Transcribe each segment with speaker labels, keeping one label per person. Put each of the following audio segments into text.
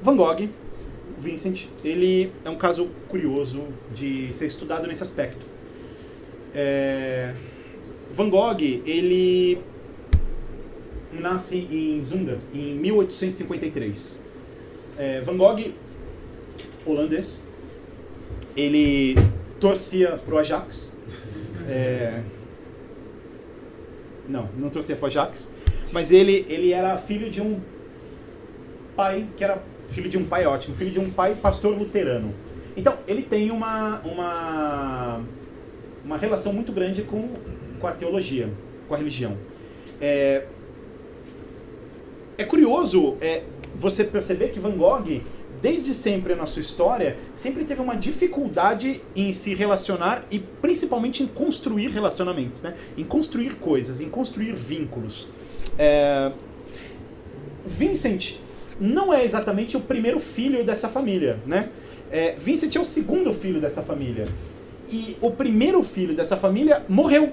Speaker 1: Van Gogh, Vincent, ele é um caso curioso de ser estudado nesse aspecto. Van Gogh, ele nasce em Zundert, em 1853. Van Gogh, holandês, ele torcia pro Ajax. Não torcia pro Ajax, mas ele era filho de um pai que era filho de um pai ótimo, filho de um pai pastor luterano. Então, ele tem uma relação muito grande com a teologia, com a religião. É curioso você perceber que Van Gogh, desde sempre na sua história, sempre teve uma dificuldade em se relacionar e principalmente em construir relacionamentos, né? Em construir coisas, em construir vínculos. Vincent não é exatamente o primeiro filho dessa família, né? Vincent é o segundo filho dessa família. E o primeiro filho dessa família morreu.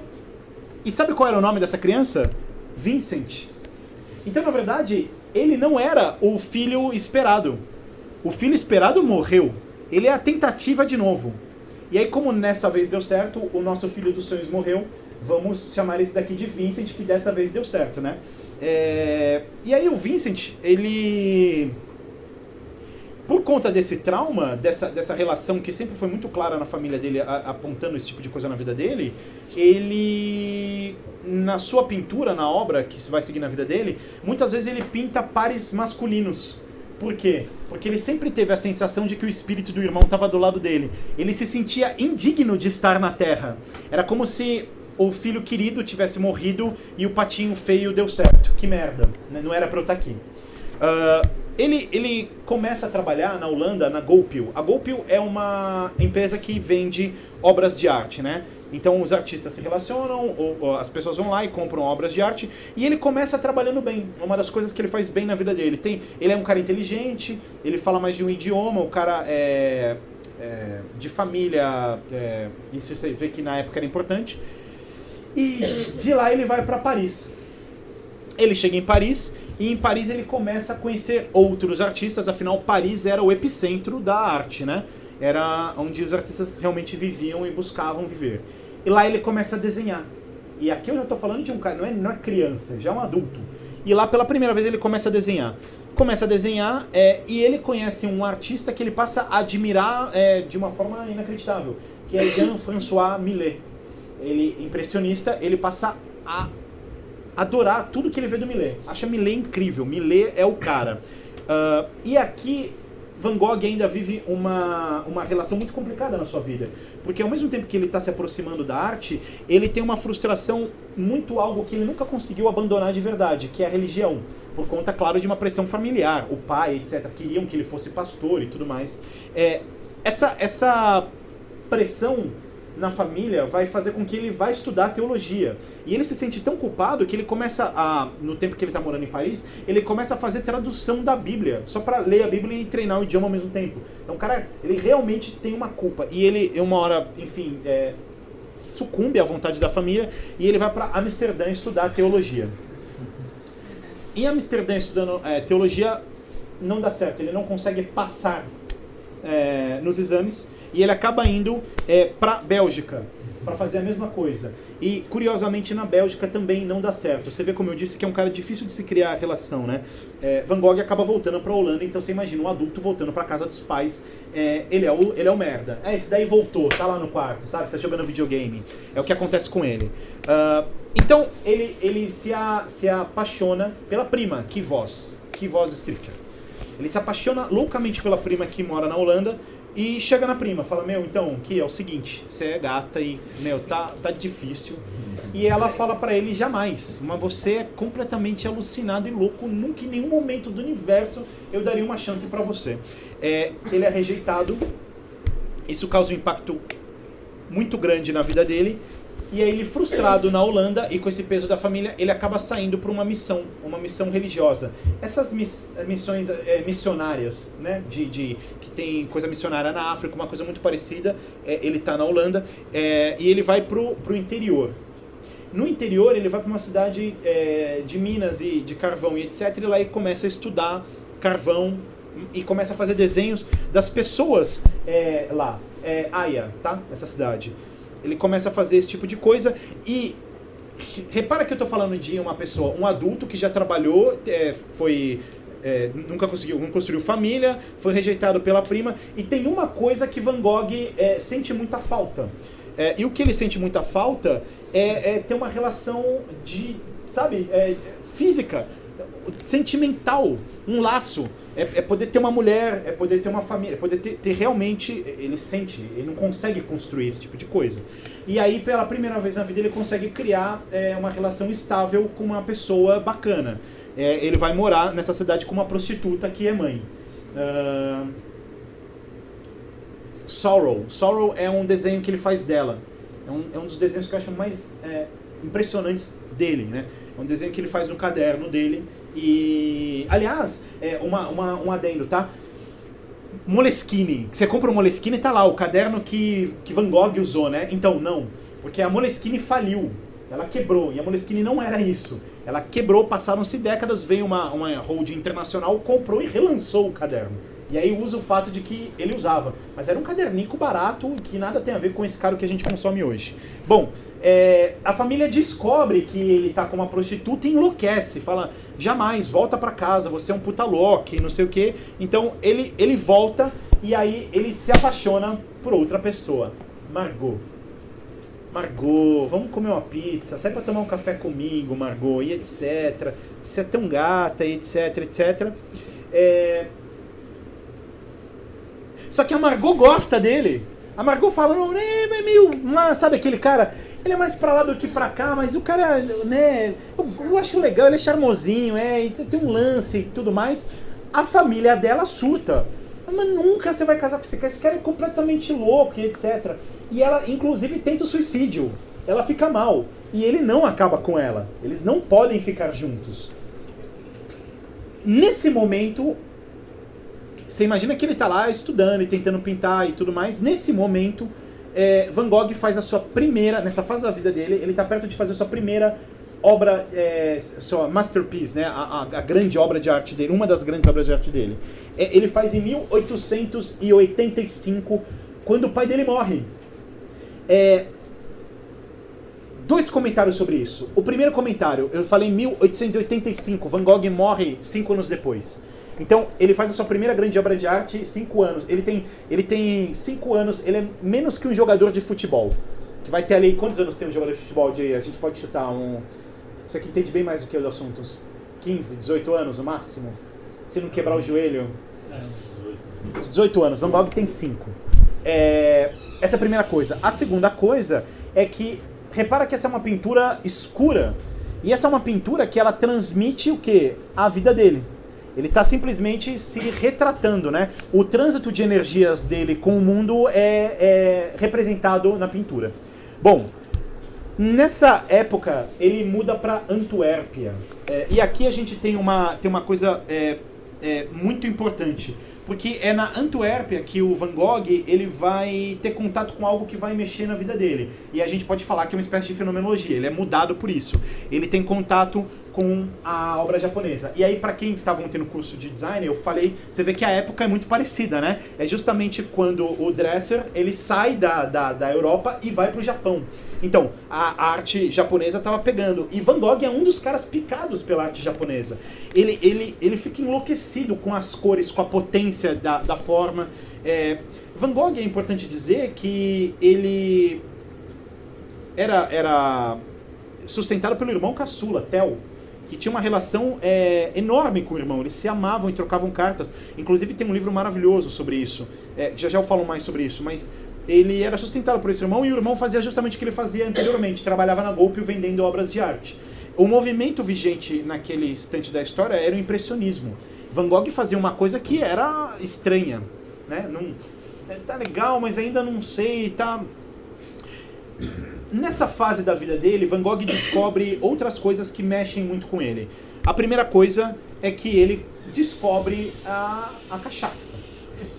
Speaker 1: E sabe qual era o nome dessa criança? Vincent. Então, na verdade, ele não era o filho esperado. O filho esperado morreu. Ele é a tentativa de novo. E aí, como nessa vez deu certo, o nosso filho dos sonhos morreu, vamos chamar esse daqui de Vincent, que dessa vez deu certo, né? E aí o Vincent, ele... Por conta desse trauma, dessa relação que sempre foi muito clara na família dele, apontando esse tipo de coisa na vida dele, ele, na sua pintura, na obra que vai seguir na vida dele, muitas vezes ele pinta pares masculinos. Por quê? Porque ele sempre teve a sensação de que o espírito do irmão estava do lado dele. Ele se sentia indigno de estar na Terra. Era como se o filho querido tivesse morrido e o patinho feio deu certo. Que merda, né? Não era pra eu estar aqui. Ele começa a trabalhar na Holanda, na Goupil. A Goupil é uma empresa que vende obras de arte, né? Então os artistas se relacionam, ou as pessoas vão lá e compram obras de arte, e ele começa trabalhando bem. Uma das coisas que ele faz bem na vida dele. Ele é um cara inteligente, ele fala mais de um idioma, o cara é de família, isso você vê que na época era importante. E de lá ele vai para Paris. Ele chega em Paris, e em Paris ele começa a conhecer outros artistas, afinal Paris era o epicentro da arte, né? Era onde os artistas realmente viviam e buscavam viver. E lá ele começa a desenhar. E aqui eu já estou falando de um cara, não é criança, já é um adulto. E lá pela primeira vez ele começa a desenhar. E ele conhece um artista que ele passa a admirar de uma forma inacreditável, que é Jean-François Millet. Ele, impressionista, ele passa a adorar tudo que ele vê do Millet. Acha Millet incrível, Millet é o cara. E aqui Van Gogh ainda vive uma relação muito complicada na sua vida. Porque ao mesmo tempo que ele está se aproximando da arte, ele tem uma frustração muito algo que ele nunca conseguiu abandonar de verdade, que é a religião. Por conta, claro, de uma pressão familiar. O pai, etc., queriam que ele fosse pastor e tudo mais. Essa pressão na família vai fazer com que ele vá estudar teologia. E ele se sente tão culpado que ele começa no tempo que ele está morando em Paris, ele começa a fazer tradução da Bíblia, só para ler a Bíblia e treinar o idioma ao mesmo tempo. Então, cara, ele realmente tem uma culpa. E ele, uma hora, enfim, sucumbe à vontade da família e ele vai para Amsterdã estudar teologia. Em Amsterdã, estudando teologia, não dá certo. Ele não consegue passar nos exames. E ele acaba indo para Bélgica para fazer a mesma coisa. E, curiosamente, na Bélgica também não dá certo. Você vê, como eu disse, que é um cara difícil de se criar relação, né? Van Gogh acaba voltando para a Holanda, então você imagina um adulto voltando para casa dos pais. Ele é o merda. Esse daí voltou, tá lá no quarto, sabe? Tá jogando videogame. É o que acontece com ele. Então, ele se apaixona pela prima, Kivos Stricker. Ele se apaixona loucamente pela prima que mora na Holanda. E chega na prima, fala, então, que é o seguinte, você é gata e, tá difícil. E ela fala pra ele, jamais, mas você é completamente alucinado e louco, nunca em nenhum momento do universo eu daria uma chance pra você. Ele é rejeitado, isso causa um impacto muito grande na vida dele, e aí ele, frustrado na Holanda e com esse peso da família, ele acaba saindo para uma missão religiosa. Essas missões missionárias, né, que tem coisa missionária na África, uma coisa muito parecida, ele está na Holanda, e ele vai pro interior. No interior ele vai para uma cidade de minas e de carvão e etc, e lá ele começa a estudar carvão e começa a fazer desenhos das pessoas lá. Haia, tá? Essa cidade. Ele começa a fazer esse tipo de coisa e repara que eu tô falando de uma pessoa, um adulto que já trabalhou, nunca construiu família, foi rejeitado pela prima, e tem uma coisa que Van Gogh sente muita falta. E o que ele sente muita falta é ter uma relação física, sentimental, um laço. É poder ter uma mulher, é poder ter uma família, é poder ter realmente... Ele não consegue construir esse tipo de coisa. E aí, pela primeira vez na vida, ele consegue criar uma relação estável com uma pessoa bacana. Ele vai morar nessa cidade com uma prostituta que é mãe. Sorrow. Sorrow é um desenho que ele faz dela. É um dos desenhos que eu acho mais impressionantes dele, né? É um desenho que ele faz no caderno dele. E, aliás, um adendo, tá? Moleskine. Você compra o Moleskine e tá lá, o caderno que Van Gogh usou, né? Então, não. Porque a Moleskine faliu. Ela quebrou. E a Moleskine não era isso. Ela quebrou, passaram-se décadas, veio uma holding internacional, comprou e relançou o caderno. E aí usa o fato de que ele usava. Mas era um cadernico barato que nada tem a ver com esse caro que a gente consome hoje. Bom, a família descobre que ele tá com uma prostituta e enlouquece. Fala, jamais, volta pra casa, você é um puta louco, não sei o quê. Então ele volta e aí ele se apaixona por outra pessoa. Margot, vamos comer uma pizza, sai pra tomar um café comigo, Margot, e etc. Você é tão gata, e etc, etc. Só que a Margot gosta dele. A Margot fala, não, é meio... Sabe aquele cara? Ele é mais pra lá do que pra cá, mas o cara, né... Eu acho legal, ele é charmosinho, tem um lance e tudo mais. A família dela surta. Mas nunca você vai casar com esse cara é completamente louco e etc. E ela, inclusive, tenta o suicídio. Ela fica mal. E ele não acaba com ela. Eles não podem ficar juntos. Nesse momento... Você imagina que ele está lá estudando e tentando pintar e tudo mais. Nesse momento, Van Gogh faz a sua primeira... Nessa fase da vida dele, ele está perto de fazer a sua primeira obra, sua masterpiece, né? A grande obra de arte dele, uma das grandes obras de arte dele. Ele faz em 1885, quando o pai dele morre. Dois comentários sobre isso. O primeiro comentário, eu falei em 1885, Van Gogh morre 5 anos depois. Então, ele faz a sua primeira grande obra de arte 5 anos. Ele tem 5 anos, ele é menos que um jogador de futebol. Que vai ter ali, quantos anos tem um jogador de futebol? A gente pode chutar Você aqui entende bem mais do que os assuntos. 15, 18 anos no máximo? Se não quebrar o joelho. 18 anos, Van Gogh tem 5. Essa é a primeira coisa. A segunda coisa é que, repara que essa é uma pintura escura. E essa é uma pintura que ela transmite o quê? A vida dele. Ele está simplesmente se retratando, né? O trânsito de energias dele com o mundo é representado na pintura. Bom, nessa época ele muda para Antuérpia. E aqui a gente tem uma coisa muito importante. Porque é na Antuérpia que o Van Gogh ele vai ter contato com algo que vai mexer na vida dele. E a gente pode falar que é uma espécie de fenomenologia. Ele é mudado por isso. Ele tem contato com a obra japonesa. E aí, para quem estava tendo curso de design, eu falei, você vê que a época é muito parecida, né? É justamente quando o Dresser, ele sai da Europa e vai para o Japão. Então, a arte japonesa estava pegando. E Van Gogh é um dos caras picados pela arte japonesa. Ele fica enlouquecido com as cores, com a potência da forma. Van Gogh, é importante dizer que ele era sustentado pelo irmão caçula, Theo, que tinha uma relação enorme com o irmão. Eles se amavam e trocavam cartas. Inclusive tem um livro maravilhoso sobre isso. Já eu falo mais sobre isso, mas ele era sustentado por esse irmão e o irmão fazia justamente o que ele fazia anteriormente. Trabalhava na Golpe vendendo obras de arte. O movimento vigente naquele instante da história era o impressionismo. Van Gogh fazia uma coisa que era estranha, né? Não, tá legal, mas ainda não sei, tá... Nessa fase da vida dele, Van Gogh descobre outras coisas que mexem muito com ele. A primeira coisa é que ele descobre a cachaça.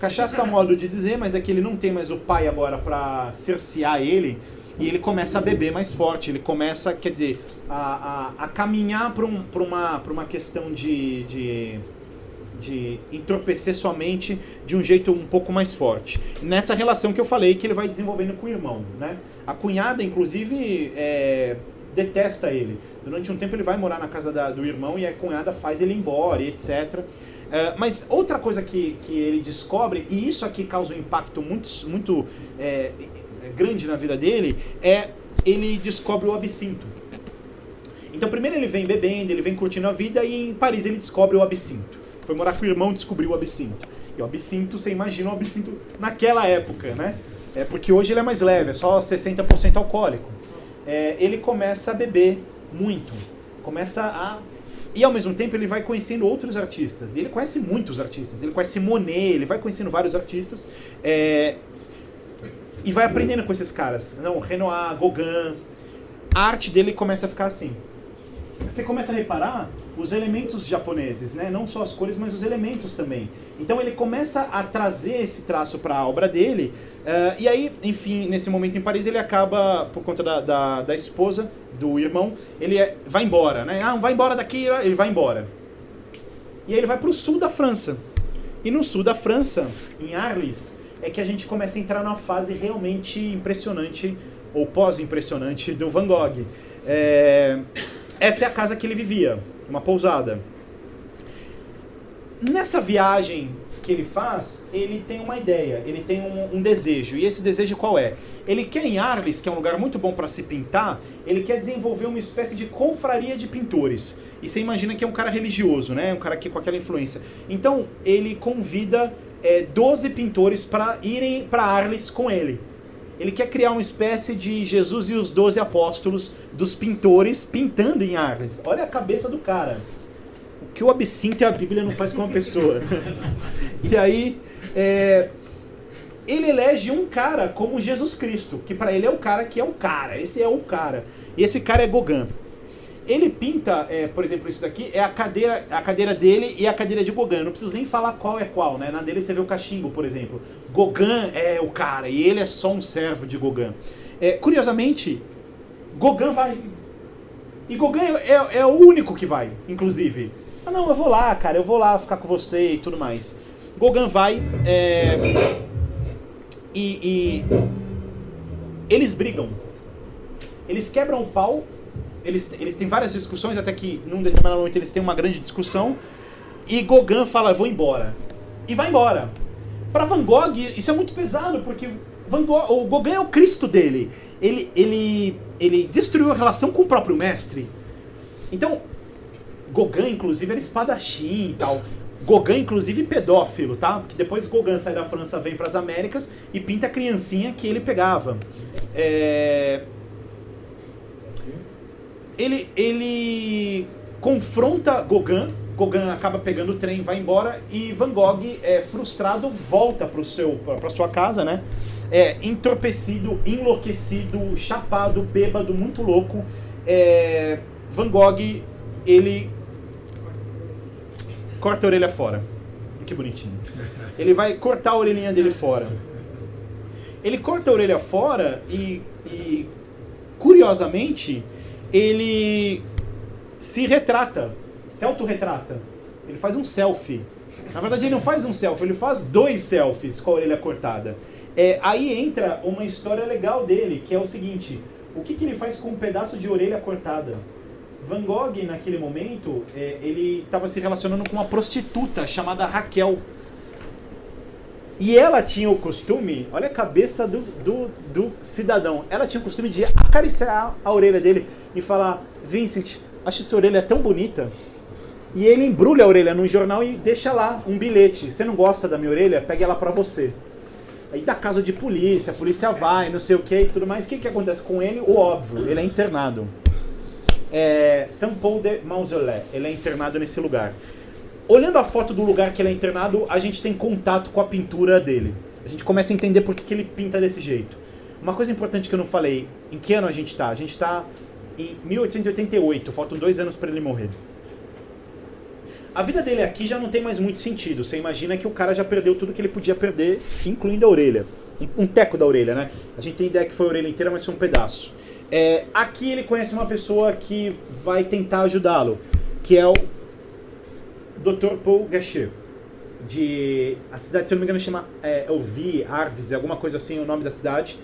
Speaker 1: Cachaça é um modo de dizer, mas é que ele não tem mais o pai agora para cercear ele, e ele começa a beber mais forte, ele começa, quer dizer, a caminhar para uma questão de de entorpecer sua mente de um jeito um pouco mais forte. Nessa relação que eu falei que ele vai desenvolvendo com o irmão, né? A cunhada, inclusive, detesta ele. Durante um tempo ele vai morar na casa do irmão e a cunhada faz ele ir embora e etc. Mas outra coisa que ele descobre, e isso aqui causa um impacto muito grande na vida dele, ele descobre o absinto. Então primeiro ele vem bebendo, ele vem curtindo a vida e em Paris ele descobre o absinto. Foi morar com o irmão e descobriu o absinto. E o absinto, você imagina o absinto naquela época, né? Porque hoje ele é mais leve, é só 60% alcoólico. Ele começa a beber muito, e ao mesmo tempo ele vai conhecendo outros artistas. E ele conhece muitos artistas, ele conhece Monet, ele vai conhecendo vários artistas e vai aprendendo com esses caras. Renoir, Gauguin. A arte dele começa a ficar assim. Você começa a reparar os elementos japoneses, né? Não só as cores, mas os elementos também. Então ele começa a trazer esse traço para a obra dele, e aí, enfim, nesse momento em Paris ele acaba, por conta da esposa, do irmão, ele vai embora, né? Vai embora daqui, ele vai embora. E aí ele vai para o sul da França. E no sul da França, em Arles, é que a gente começa a entrar numa fase realmente impressionante, ou pós-impressionante, do Van Gogh. Essa é a casa que ele vivia, uma pousada. Nessa viagem que ele faz, ele tem uma ideia, ele tem um desejo. E esse desejo qual é? Ele quer em Arles, que é um lugar muito bom para se pintar, ele quer desenvolver uma espécie de confraria de pintores. E você imagina que é um cara religioso, né? Um cara que com aquela influência. Então, ele convida 12 pintores para irem para Arles com ele. Ele quer criar uma espécie de Jesus e os 12 apóstolos dos pintores pintando em Arles. Olha a cabeça do cara. O que o absinto e a Bíblia não faz com uma pessoa. E aí, ele elege um cara como Jesus Cristo, que para ele é o cara que é o cara. Esse é o cara. E esse cara é Gauguin. Ele pinta, por exemplo, isso daqui é a cadeira dele e a cadeira de Gauguin. Eu não preciso nem falar qual é qual, né? Na dele você vê o cachimbo, por exemplo. Gauguin é o cara e ele é só um servo de Gauguin. Curiosamente, Gauguin vai. E Gauguin é o único que vai, inclusive. Não, eu vou lá, cara, eu vou lá ficar com você e tudo mais. Gauguin vai e eles brigam. Eles quebram o pau. Eles têm várias discussões, até que num determinado momento eles têm uma grande discussão. E Gauguin fala, vou embora. E vai embora. Para Van Gogh, isso é muito pesado, porque o Gauguin é o Cristo dele. Ele destruiu a relação com o próprio mestre. Então, Gauguin, inclusive, era espadachim e tal. Gauguin, inclusive, pedófilo, tá? Porque depois Gauguin sai da França, vem para as Américas e pinta a criancinha que ele pegava. Ele confronta Gauguin. Gauguin acaba pegando o trem, vai embora, e Van Gogh, frustrado, volta para sua casa, né? Entorpecido, enlouquecido, chapado, bêbado, muito louco. Van Gogh, ele corta a orelha fora. Que bonitinho. Ele vai cortar a orelhinha dele fora. Ele corta a orelha fora e curiosamente, ele se retrata, se autorretrata. Ele faz um selfie. Na verdade, ele não faz um selfie, ele faz 2 selfies com a orelha cortada. Aí entra uma história legal dele, que é o seguinte: o que ele faz com um pedaço de orelha cortada? Van Gogh, naquele momento, ele estava se relacionando com uma prostituta chamada Raquel. E ela tinha o costume, olha a cabeça do cidadão, ela tinha o costume de acariciar a orelha dele e falar: Vincent, acho sua orelha tão bonita. E ele embrulha a orelha num jornal e deixa lá um bilhete: você não gosta da minha orelha? Pegue ela pra você. Aí dá caso de polícia, a polícia vai, não sei o que e tudo mais. O que acontece com ele? O óbvio, ele é internado. Saint-Paul-de-Mausolée, ele é internado nesse lugar. Olhando a foto do lugar que ele é internado, a gente tem contato com a pintura dele. A gente começa a entender por que ele pinta desse jeito. Uma coisa importante que eu não falei: em que ano a gente está? A gente está em 1888, faltam 2 anos para ele morrer. A vida dele aqui já não tem mais muito sentido. Você imagina que o cara já perdeu tudo que ele podia perder, incluindo a orelha. Um teco da orelha, né? A gente tem ideia que foi a orelha inteira, mas foi um pedaço. Aqui ele conhece uma pessoa que vai tentar ajudá-lo, que é o Dr. Paul Gachet. A cidade, se eu não me engano, chama Arves, alguma coisa assim, o nome da cidade.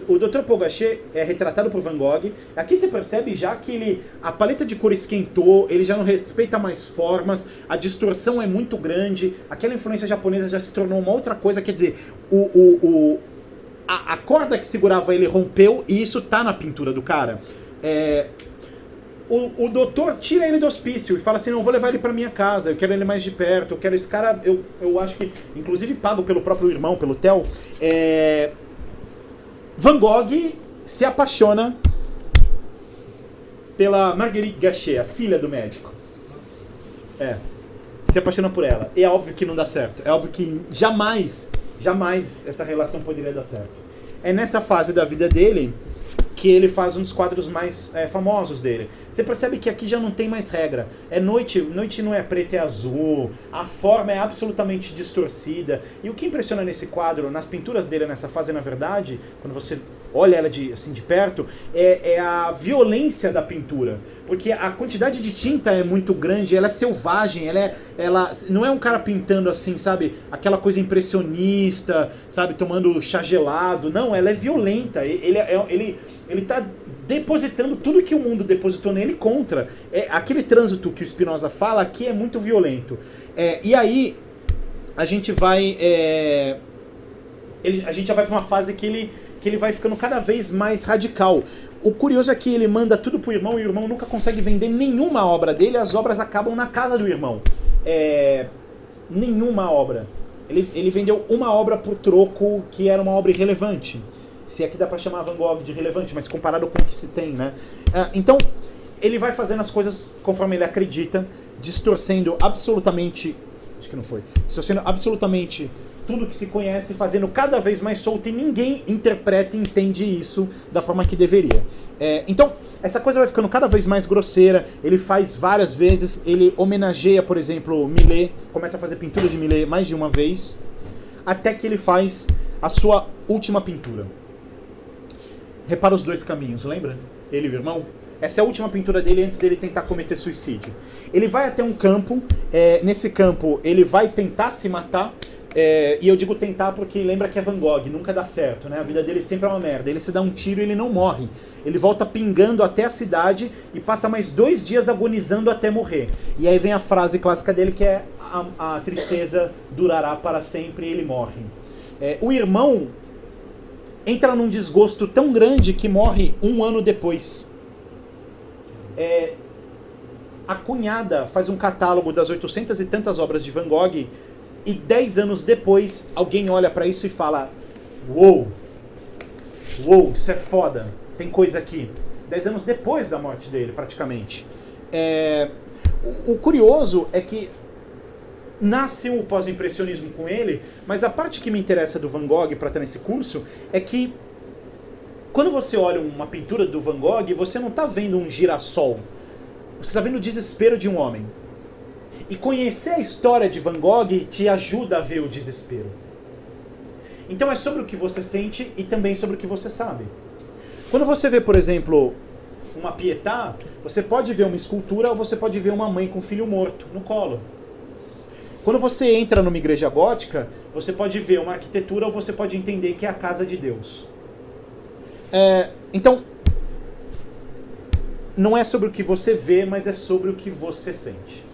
Speaker 1: O Dr. Paul Gaucher é retratado por Van Gogh. Aqui você percebe já que a paleta de cor esquentou, ele já não respeita mais formas, a distorção é muito grande, aquela influência japonesa já se tornou uma outra coisa, quer dizer, a corda que segurava ele rompeu e isso tá na pintura do cara. O doutor tira ele do hospício e fala assim, não, eu vou levar ele pra minha casa, eu quero ele mais de perto, eu quero esse cara, eu acho que, inclusive pago pelo próprio irmão, pelo Theo. Van Gogh se apaixona pela Marguerite Gachet, a filha do médico. Se apaixona por ela. E é óbvio que não dá certo. É óbvio que jamais essa relação poderia dar certo. É nessa fase da vida dele que ele faz um dos quadros mais famosos dele. Você percebe que aqui já não tem mais regra. Noite não é preta, é azul, a forma é absolutamente distorcida. E o que impressiona nesse quadro, nas pinturas dele nessa fase, na verdade, quando você olha ela de perto, é a violência da pintura. Porque a quantidade de tinta é muito grande, ela é selvagem, ela não é um cara pintando assim, sabe, aquela coisa impressionista, sabe, tomando chá gelado. Não, ela é violenta. Ele tá depositando tudo que o mundo depositou nele contra. Aquele trânsito que o Spinoza fala aqui é muito violento. E aí a gente vai já vai para uma fase que ele vai ficando cada vez mais radical. O curioso é que ele manda tudo pro irmão e o irmão nunca consegue vender nenhuma obra dele, as obras acabam na casa do irmão. Nenhuma obra. Ele vendeu uma obra por troco que era uma obra irrelevante. Se aqui dá pra chamar Van Gogh de relevante, mas comparado com o que se tem, né? Então, ele vai fazendo as coisas conforme ele acredita, distorcendo absolutamente... Acho que não foi. Distorcendo absolutamente tudo que se conhece, fazendo cada vez mais solto, e ninguém interpreta e entende isso da forma que deveria. Então, essa coisa vai ficando cada vez mais grosseira, ele faz várias vezes, ele homenageia, por exemplo, Millet, começa a fazer pintura de Millet mais de uma vez, até que ele faz a sua última pintura. Repara os dois caminhos, lembra? Ele e o irmão? Essa é a última pintura dele antes dele tentar cometer suicídio. Ele vai até um campo, nesse campo ele vai tentar se matar, e eu digo tentar porque lembra que é Van Gogh, nunca dá certo, né? A vida dele sempre é uma merda. Ele se dá um tiro e ele não morre. Ele volta pingando até a cidade e passa mais 2 dias agonizando até morrer. E aí vem a frase clássica dele que é a tristeza durará para sempre e ele morre. O irmão entra num desgosto tão grande que morre 1 ano depois. A cunhada faz um catálogo das 800 e tantas obras de Van Gogh e 10 anos depois alguém olha pra isso e fala: uou, isso é foda, tem coisa aqui. 10 anos depois da morte dele, praticamente. O curioso é que nasce o pós-impressionismo com ele, mas a parte que me interessa do Van Gogh para estar nesse curso é que quando você olha uma pintura do Van Gogh, você não está vendo um girassol, você está vendo o desespero de um homem. E conhecer a história de Van Gogh te ajuda a ver o desespero. Então é sobre o que você sente e também sobre o que você sabe. Quando você vê, por exemplo, uma Pietà, você pode ver uma escultura ou você pode ver uma mãe com um filho morto no colo. Quando você entra numa igreja gótica, você pode ver uma arquitetura ou você pode entender que é a casa de Deus. Então, não é sobre o que você vê, mas é sobre o que você sente.